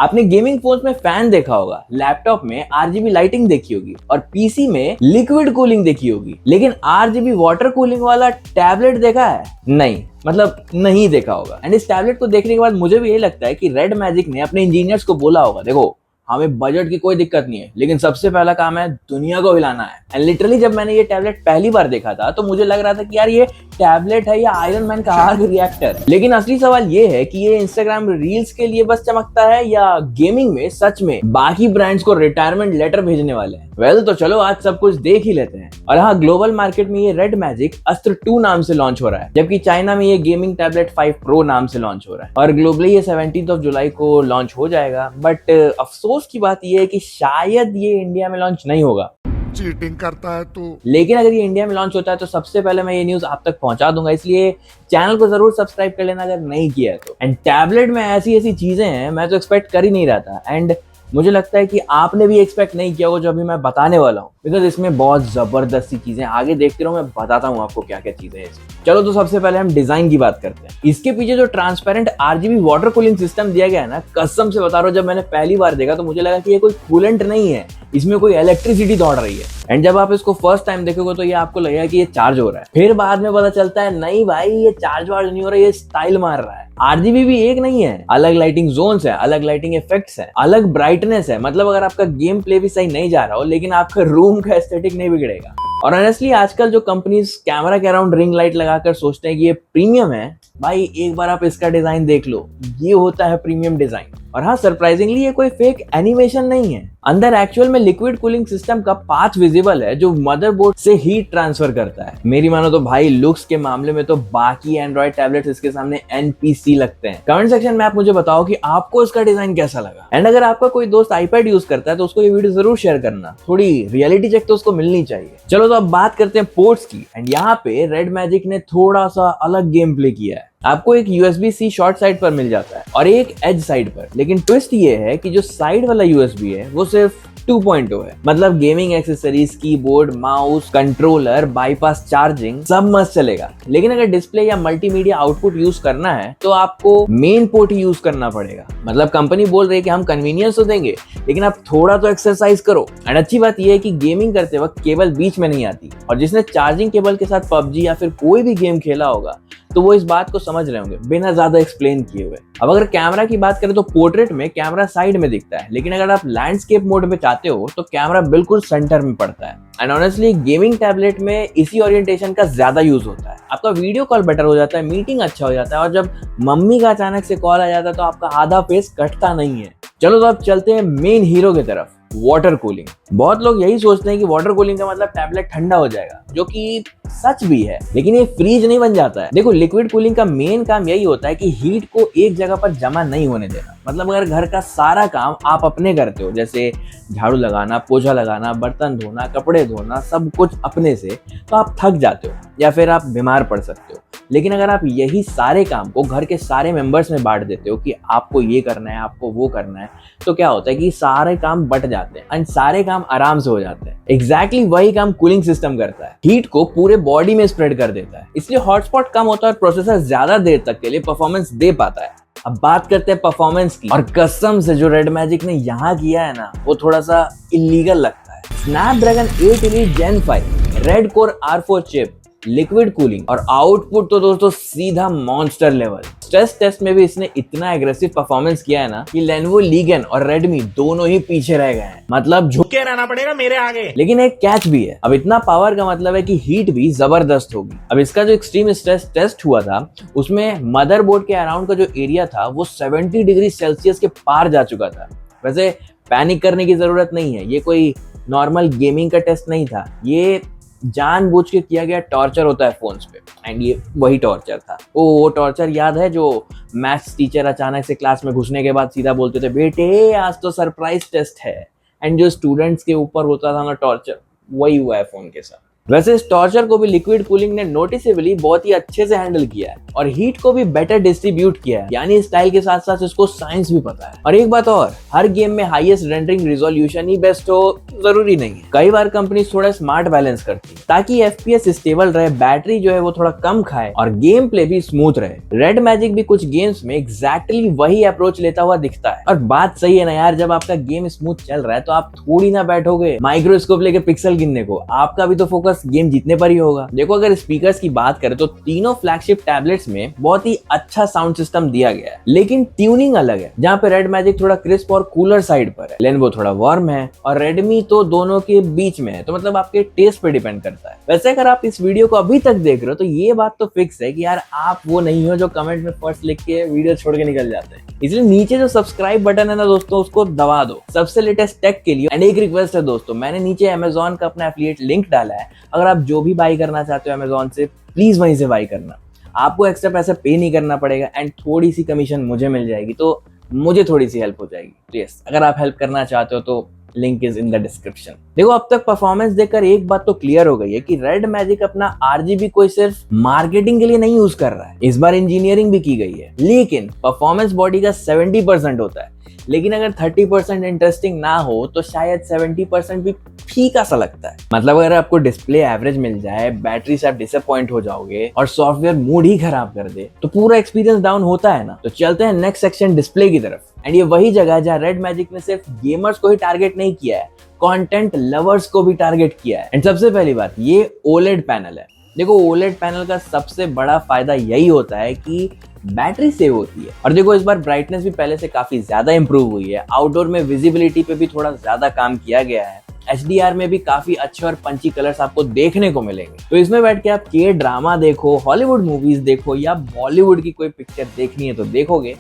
आपने gaming phone में fan देखा होगा, लैपटॉप में आरजीबी लाइटिंग देखी होगी और पीसी में लिक्विड कूलिंग देखी होगी, लेकिन आरजीबी वाटर कूलिंग वाला टैबलेट देखा है? नहीं, मतलब नहीं देखा होगा। एंड इस टैबलेट को देखने के बाद मुझे भी यही लगता है कि रेड मैजिक ने अपने इंजीनियर्स को बोला होगा, देखो हमें बजट की कोई दिक्कत नहीं है, लेकिन सबसे पहला काम है दुनिया को हिलाना है। एंड लिटरली जब मैंने ये टैबलेट पहली बार देखा था तो मुझे लग रहा था कि यार ये टैबलेट है या आयरन मैन का आर्क रिएक्टर। लेकिन असली सवाल ये है कि ये इंस्टाग्राम रील्स के लिए बस चमकता है या गेमिंग में सच में बाकी ब्रांड्स को रिटायरमेंट लेटर भेजने वाले हैं। वेल तो चलो आज सब कुछ देख ही लेते हैं। और हाँ, ग्लोबल मार्केट में ये रेड मैजिक अस्त्र 2 नाम से लॉन्च हो रहा है, जबकि चाइना में ये गेमिंग टैबलेट 5 प्रो नाम से लॉन्च हो रहा है और ग्लोबली ये 17 जुलाई को लॉन्च हो जाएगा। बट अफसोस की बात यह है कि शायद ये इंडिया में लॉन्च नहीं होगा। चीटिंग करता है तो। लेकिन अगर ये इंडिया में लॉन्च होता है तो सबसे पहले मैं ये न्यूज आप तक पहुंचा दूंगा, इसलिए चैनल को जरूर सब्सक्राइब कर लेना अगर नहीं किया है तो। एंड टैबलेट में ऐसी ऐसी चीजें हैं मैं तो एक्सपेक्ट कर ही नहीं रहा था, एंड मुझे लगता है कि आपने भी एक्सपेक्ट नहीं किया होगा जो अभी मैं बताने वाला हूँ, बिकॉज इसमें बहुत जबरदस्त सी चीजें। आगे देखते रहो, मैं बताता हूँ आपको क्या क्या चीजें हैं। चलो तो सबसे पहले हम डिजाइन की बात करते हैं। इसके पीछे जो transparent RGB water cooling system दिया गया है ना, कसम से बता रहा हूँ जब मैंने पहली बार देखा तो मुझे लगा कि ये कोई कूलेंट नहीं है, इसमें कोई इलेक्ट्रिसिटी दौड़ रही है। एंड जब आप इसको फर्स्ट टाइम देखोगे तो ये आपको लगेगा कि ये चार्ज हो रहा है, फिर बाद में पता चलता है नहीं भाई ये चार्ज वार्ज नहीं हो रहा है, ये स्टाइल मार रहा है। आरजीबी भी एक नहीं है, अलग लाइटिंग जोन्स है, अलग लाइटिंग इफेक्ट्स है, अलग ब्राइटनेस है। मतलब अगर आपका गेम प्ले भी सही नहीं जा रहा हो लेकिन आपका रूम का एस्थेटिक नहीं बिगड़ेगा। और ऑनेस्टली आजकल जो कंपनीज कैमरा के अराउंड रिंग लाइट लगाकर सोचते हैं कि ये प्रीमियम है, भाई एक बार आप इसका डिजाइन देख लो, ये होता है प्रीमियम डिजाइन। और हाँ, सरप्राइजिंगली ये कोई फेक एनिमेशन नहीं है। अंदर एक्चुअल में लिक्विड कूलिंग सिस्टम का पाथ विजिबल है जो मदरबोर्ड से हीट ट्रांसफर करता है। मेरी मानो तो भाई लुक्स के मामले में तो बाकी एंड्रॉइड टैबलेट्स इसके सामने एनपीसी लगते हैं। कमेंट सेक्शन में आप मुझे बताओ कि आपको इसका डिजाइन कैसा लगा। एंड अगर आपका कोई दोस्त आईपैड यूज करता है तो उसको ये वीडियो जरूर शेयर करना, थोड़ी रियलिटी चेक तो उसको मिलनी चाहिए। चलो तो अब बात करते हैं पोर्ट्स की। एंड यहाँ पे रेड मैजिक ने थोड़ा सा अलग गेम प्ले किया है। आपको एक USB-C शॉर्ट साइड पर मिल जाता है और एक एज साइड पर, लेकिन ट्विस्ट ये है कि जो साइड वाला USB है वो सिर्फ 2.0 है। मतलब gaming accessories, keyboard, mouse, controller, bypass charging सब मस्त चलेगा। लेकिन अगर डिस्प्ले या मल्टीमीडिया आउटपुट यूज करना है तो आपको मेन पोर्ट ही यूज करना पड़ेगा। मतलब कंपनी बोल रही है कि हम कन्वीनियंस तो देंगे लेकिन आप थोड़ा तो एक्सरसाइज करो। एंड अच्छी बात यह है कि गेमिंग करते वक्त केबल बीच में नहीं आती, और जिसने चार्जिंग केबल के साथ पबजी या फिर कोई भी गेम खेला होगा तो वो इस बात को समझ रहे होंगे बिना ज्यादा एक्सप्लेन किए हुए। अब अगर कैमरा की बात करें तो पोर्ट्रेट में कैमरा साइड में दिखता है, लेकिन अगर आप लैंडस्केप मोड में चाहते हो तो कैमरा बिल्कुल सेंटर में पड़ता है। एंड ऑनेस्टली गेमिंग टैबलेट में इसी ओरिएंटेशन का ज्यादा यूज होता है। आपका वीडियो कॉल बेटर हो जाता है, मीटिंग अच्छा हो जाता है, और जब मम्मी का अचानक से कॉल आ जाता है तो आपका आधा फेस कटता नहीं है। चलो तो अब चलते हैं मेन हीरो की तरफ, वाटर कूलिंग। बहुत लोग यही सोचते हैं कि वाटर कूलिंग का मतलब टैबलेट ठंडा हो जाएगा, जो कि सच भी है, लेकिन ये फ्रीज नहीं बन जाता है। देखो, लिक्विड कूलिंग का मेन काम यही होता है कि हीट को एक जगह पर जमा नहीं होने देना। मतलब अगर घर का सारा काम आप अपने करते हो, जैसे झाड़ू लगाना, पोछा लगाना, बर्तन धोना, कपड़े धोना, सब कुछ अपने से, तो आप थक जाते हो या फिर आप बीमार पड़ सकते हो। लेकिन अगर आप यही सारे काम को घर के सारे मेंबर्स में बांट देते हो कि आपको ये करना है, आपको वो करना है, तो क्या होता है कि सारे काम बट जाते हैं एंड सारे काम आराम से हो जाते हैं। एग्जैक्टली वही काम कूलिंग सिस्टम करता है, हीट को पूरे बॉडी में स्प्रेड कर देता है। इसलिए हॉटस्पॉट कम होता है और प्रोसेसर ज्यादा देर तक के लिए परफॉर्मेंस दे पाता है। अब बात करते हैं परफॉर्मेंस की, और कसम से जो रेड मैजिक ने यहाँ किया है ना, वो थोड़ा सा इलीगल लगता है। Snapdragon 8 Elite Gen 5 red core R4 chip, liquid cooling, और आउटपुट तो दोस्तों सीधा मॉन्स्टर लेवल। स्ट्रेस टेस्ट में भी इसने इतना एग्रेसिव परफॉर्मेंस किया है ना कि लेनोवो लीगन और रेडमी दोनों ही पीछे रह गए हैं। मतलब झुके रहना पड़ेगा मेरे आगे। लेकिन एक कैच भी है, अब इतना पावर का मतलब है कि हीट भी जबरदस्त होगी। अब इसका जो एक्सट्रीम स्ट्रेस टेस्ट हुआ था उसमें मदरबोर्ड के अराउंड का जो एरिया था वो 70 डिग्री सेल्सियस के पार जा चुका था। वैसे पैनिक करने की जरूरत नहीं है, ये कोई नॉर्मल गेमिंग का टेस्ट नहीं था, ये जानबूझ के किया गया टॉर्चर होता है फोन्स पे। एंड ये वही टॉर्चर था। वो टॉर्चर याद है जो मैथ्स टीचर अचानक से क्लास में घुसने के बाद सीधा बोलते थे, बेटे आज तो सरप्राइज टेस्ट है, एंड जो स्टूडेंट्स के ऊपर होता था ना टॉर्चर, वही हुआ है फोन के साथ। वैसे इस टॉर्चर को भी लिक्विड कूलिंग ने नोटिसेबली बहुत ही अच्छे से हैंडल किया है और हीट को भी बेटर डिस्ट्रीब्यूट किया है, यानी स्टाइल के साथ साथ इसको साइंस भी पता है। और एक बात और, हर गेम में हाईएस्ट रेंडरिंग रिजोल्यूशन ही बेस्ट हो जरूरी नहीं है। कई बार कंपनी थोड़ा स्मार्ट बैलेंस करती है ताकि FPS स्टेबल रहे, बैटरी जो है वो थोड़ा कम खाए और गेम प्ले भी स्मूथ रहे। रेड मैजिक भी कुछ गेम्स में एग्जैक्टली वही अप्रोच लेता हुआ दिखता है। और बात सही है ना यार, जब आपका गेम स्मूथ चल रहा है तो आप थोड़ी ना बैठोगे माइक्रोस्कोप लेके पिक्सल गिनने को, आपका भी तो फोकस गेम जीतने पर ही होगा। देखो अगर स्पीकर्स की बात करें तो तीनों फ्लैगशिप टैबलेट्स में बहुत ही अच्छा साउंड सिस्टम दिया गया है, लेकिन ट्यूनिंग अलग है। जहाँ पे रेड मैजिक थोड़ा क्रिस्प और कूलर साइड पर है, लेनोवो थोड़ा वार्म है और रेडमी तो दोनों के बीच में है। तो मतलब आपके टेस्ट पे डिपेंड करता है। वैसे अगर आप इस वीडियो को अभी तक देख रहे हो तो ये बात तो फिक्स है कि यार आप वो नहीं हो जो कमेंट में फर्स्ट लिख के वीडियो छोड़ के निकल जाते हैं। इसलिए नीचे जो सब्सक्राइब बटन है ना दोस्तों, उसको दबा दो सबसे लेटेस्ट टेक के लिए। एंड एक रिक्वेस्ट है दोस्तों, मैंने नीचे अमेजोन का अपना एफिलिएट लिंक डाला है, अगर आप जो भी बाई करना चाहते हो अमेजोन से प्लीज वहीं से बाई करना। आपको एक्स्ट्रा पैसा पे नहीं करना पड़ेगा एंड थोड़ी सी कमीशन मुझे मिल जाएगी, तो मुझे थोड़ी सी हेल्प हो जाएगी। तो यस, अगर आप हेल्प करना चाहते हो तो link is in the description. देखो अब तक परफॉर्मेंस देखकर एक बात तो क्लियर हो गई है कि रेड मैजिक अपना RGB कोई सिर्फ मार्केटिंग के लिए नहीं यूज कर रहा है, इस बार इंजीनियरिंग भी की गई है। लेकिन परफॉर्मेंस बॉडी का 70% होता है, लेकिन अगर 30% इंटरेस्टिंग ना हो तो शायद 70% भी फीका सा लगता है। मतलब अगर आपको डिस्प्ले एवरेज मिल जाए, बैटरी से आप डिसअपॉइंट हो जाओगे और सॉफ्टवेयर मूड ही खराब कर दे तो पूरा एक्सपीरियंस डाउन होता है ना। तो चलते हैं नेक्स्ट सेक्शन, डिस्प्ले की तरफ। एंड ये वही जगह है जहाँ रेड मैजिक ने सिर्फ गेमर्स को ही टारगेट नहीं किया है, कंटेंट लवर्स को भी टारगेट किया है। एंड सबसे पहली बात, ये OLED पैनल है। देखो OLED पैनल का सबसे बड़ा फायदा यही होता है कि बैटरी सेव होती है। और देखो इस बार ब्राइटनेस भी पहले से काफी ज्यादा इंप्रूव हुई है, आउटडोर में विजिबिलिटी पे भी थोड़ा ज्यादा काम किया गया है, HDR में भी काफी अच्छे और पंची कलर्स आपको देखने को मिलेंगे। तो इसमें बैठ के आप K-ड्रामा देखो, हॉलीवुड मूवीज देखो या बॉलीवुड की कोई पिक्चर देखनी है तो देखोगे,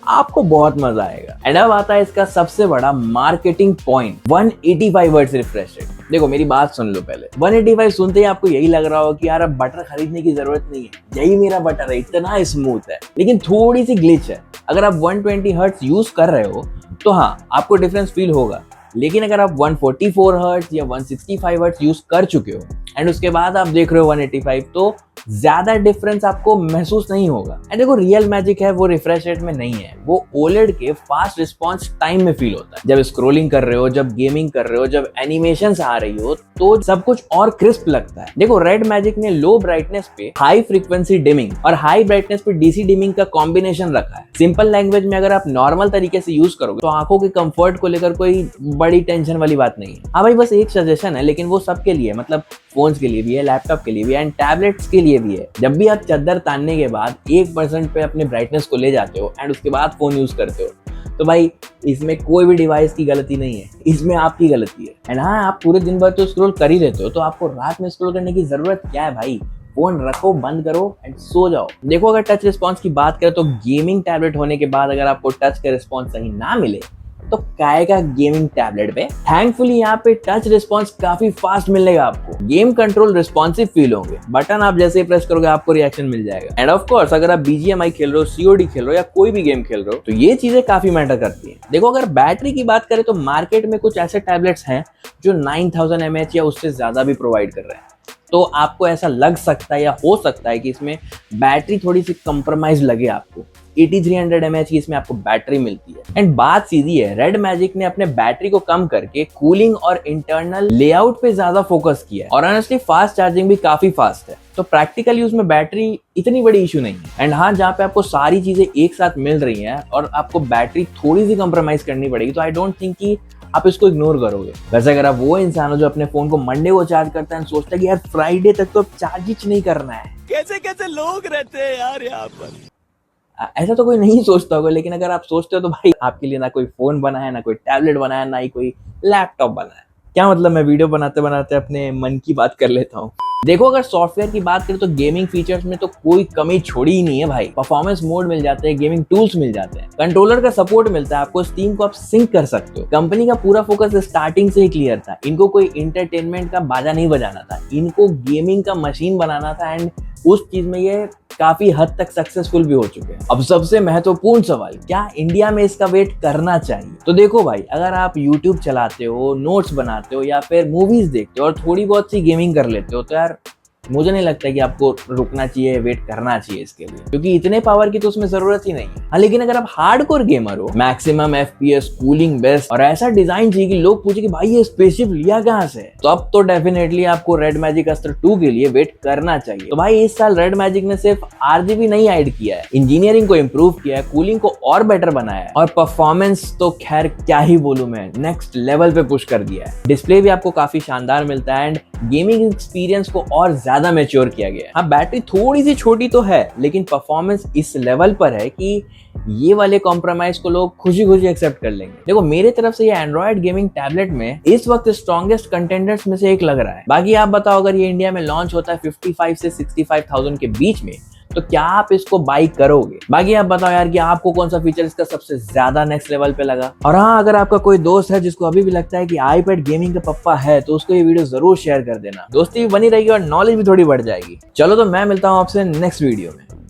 आपको बहुत मजा आएगा। एंड अब आता है इसका सबसे बड़ा marketing point, 185 hertz refresh rate. देखो मेरी बात सुन लो पहले, 185 सुनते ही आपको यही लग रहा हो कि यार अब बटर खरीदने की जरूरत नहीं है, यही मेरा बटर है, इतना स्मूथ है। लेकिन थोड़ी सी ग्लिच है, अगर आप 120 हर्ट्ज यूज कर रहे हो तो हाँ आपको डिफरेंस फील होगा, लेकिन अगर आप 144 हर्ट्ज या 165 हर्ट्ज यूज कर चुके हो एंड उसके बाद आप देख रहे हो 185, तो ज्यादा डिफरेंस आपको महसूस नहीं होगा। एंड देखो रियल मैजिक है वो रिफ्रेश रेट में नहीं है, वो OLED के फास्ट रिस्पॉन्स टाइम में फील होता है। जब स्क्रोलिंग कर रहे हो, जब गेमिंग कर रहे हो, जब एनिमेशंस आ रही हो तो सब कुछ और क्रिस्प लगता है। देखो रेड मैजिक ने लो ब्राइटनेस पे हाई फ्रीक्वेंसी डिमिंग और हाई ब्राइटनेस पे DC डिमिंग का कॉम्बिनेशन रखा है। सिंपल लैंग्वेज में अगर आप नॉर्मल तरीके से यूज करोगे तो आंखों के कंफर्ट को लेकर कोई बड़ी टेंशन वाली बात नहीं है। हाँ भाई, बस एक सजेशन है, लेकिन वो सबके लिए, मतलब फोन्स के लिए भी है, लैपटॉप के लिए भी है एंड टैबलेट्स के लिए भी है। जब भी आप चादर तानने के बाद 1% पे अपने ब्राइटनेस को ले जाते हो एंड उसके बाद फोन यूज करते हो तो भाई इसमें कोई भी डिवाइस की गलती नहीं है, इसमें आपकी गलती है। एंड हाँ, आप पूरे दिन भर तो स्क्रॉल कर ही रहते हो, तो आपको रात में स्क्रॉल करने की जरूरत क्या है भाई? फोन रखो, बंद करो एंड सो जाओ। देखो अगर टच रिस्पॉन्स की बात करें तो गेमिंग टैबलेट होने के बाद अगर आपको टच का रिस्पॉन्स सही ना मिले तो काय का गेमिंग टैबलेट पे। थैंकफुली यहाँ पे टच रिस्पॉन्स काफी फास्ट मिलेगा आपको, गेम कंट्रोल रिस्पॉन्सिव फील होंगे, बटन आप जैसे ही प्रेस करोगे आपको रिएक्शन मिल जाएगा। एंड ऑफ कोर्स अगर आप BGMI खेल रहे हो, COD खेल रहे हो या कोई भी गेम खेल रहे हो तो ये चीजें काफी मैटर करती हैं। देखो अगर बैटरी की बात करें तो मार्केट में कुछ ऐसे टैबलेट्स हैं जो 9000 mAh या उससे ज्यादा भी प्रोवाइड कर रहे हैं, तो आपको ऐसा लग सकता है या हो सकता है कि इसमें बैटरी थोड़ी सी कंप्रोमाइज लगे आपको। 8300 mAh की इसमें आपको बैटरी मिलती है। एंड बात सीधी है, रेड मैजिक ने अपने बैटरी को कम करके कूलिंग और इंटरनल लेआउट पे ज्यादा फोकस किया है और ऑनेस्टली फास्ट चार्जिंग भी काफी फास्ट है, तो प्रैक्टिकल यूज में बैटरी इतनी बड़ी इशू नहीं है। एंड हाँ, जहाँ पे आपको सारी चीजें एक साथ मिल रही हैं और आपको बैटरी थोड़ी सी कंप्रोमाइज करनी पड़ेगी तो आई डोंट थिंक कि आप इसको इग्नोर करोगे। वैसे अगर आप वो इंसान हो जो अपने फोन को मंडे को चार्ज करता है और सोचता है कि यार फ्राइडे तक तो चार्ज ही नहीं करना है, कैसे कैसे लोग रहते हैं यार यहाँ पर। ऐसा तो कोई नहीं सोचता होगा, लेकिन अगर आप सोचते हो तो भाई आपके लिए ना कोई फोन बना है, ना कोई टैबलेट बना है, ना ही कोई लैपटॉप बना है। क्या मतलब, मैं वीडियो बनाते बनाते अपने मन की बात कर लेता हूँ। देखो अगर सॉफ्टवेयर की बात करें तो गेमिंग फीचर्स में तो कोई कमी छोड़ी ही नहीं है भाई। परफॉर्मेंस मोड मिल जाते हैं, गेमिंग टूल्स मिल जाते हैं, कंट्रोलर का सपोर्ट मिलता है आपको, स्टीम को आप सिंक कर सकते हो। कंपनी का पूरा फोकस स्टार्टिंग से ही क्लियर था, इनको कोई इंटरटेनमेंट का बाजा नहीं बजाना था, इनको गेमिंग का मशीन बनाना था एंड उस चीज में ये काफी हद तक सक्सेसफुल भी हो चुके हैं। अब सबसे महत्वपूर्ण सवाल, क्या इंडिया में इसका वेट करना चाहिए? तो देखो भाई, अगर आप YouTube चलाते हो, नोट्स बनाते हो या फिर मूवीज देखते हो और थोड़ी बहुत सी गेमिंग कर लेते हो, तो यार मुझे नहीं लगता कि आपको रुकना चाहिए, वेट करना चाहिए इसके लिए, क्योंकि इतने पावर की तो उसमें जरूरत ही नहीं है। हाँ, लेकिन अगर आप हार्डकोर गेमर हो, मैक्सिमम FPS, कूलिंग बेस्ट और ऐसा डिजाइन चाहिए कि लोग पूछे कि भाई ये स्पेसशिप लिया कहां से, तो अब तो डेफिनेटली आपको रेड मैजिक अस्त्र 2 के लिए वेट करना चाहिए। तो भाई इस साल रेड मैजिक ने सिर्फ RGB नहीं ऐड किया है, इंजीनियरिंग को इंप्रूव किया है, कूलिंग को और बेटर बनाया है और परफॉर्मेंस तो खैर क्या ही बोलूं मैं, नेक्स्ट लेवल पे पुश कर दिया है। डिस्प्ले भी आपको काफी शानदार मिलता है एंड गेमिंग एक्सपीरियंस को और ज्यादा मैच्योर किया गया है। हाँ, बैटरी थोड़ी सी छोटी तो है, लेकिन परफॉर्मेंस इस लेवल पर है कि ये वाले कॉम्प्रोमाइज को लोग खुशी खुशी एक्सेप्ट कर लेंगे। देखो, मेरे तरफ से ये एंड्रॉइड गेमिंग टैबलेट में इस वक्त स्ट्रॉन्गेस्ट कंटेंडर्स में से एक लग रहा है। बाकी आप बताओ, अगर ये इंडिया में लॉन्च होता है 55 से 65,000 के बीच में, तो क्या आप इसको बाई करोगे? बाकी आप बताओ यार कि आपको कौन सा फीचर इसका सबसे ज्यादा नेक्स्ट लेवल पे लगा। और हाँ, अगर आपका कोई दोस्त है जिसको अभी भी लगता है कि आईपैड गेमिंग का पप्पा है, तो उसको ये वीडियो जरूर शेयर कर देना। दोस्ती भी बनी रहेगी और नॉलेज भी थोड़ी बढ़ जाएगी। चलो, तो मैं मिलता हूँ आपसे नेक्स्ट वीडियो में।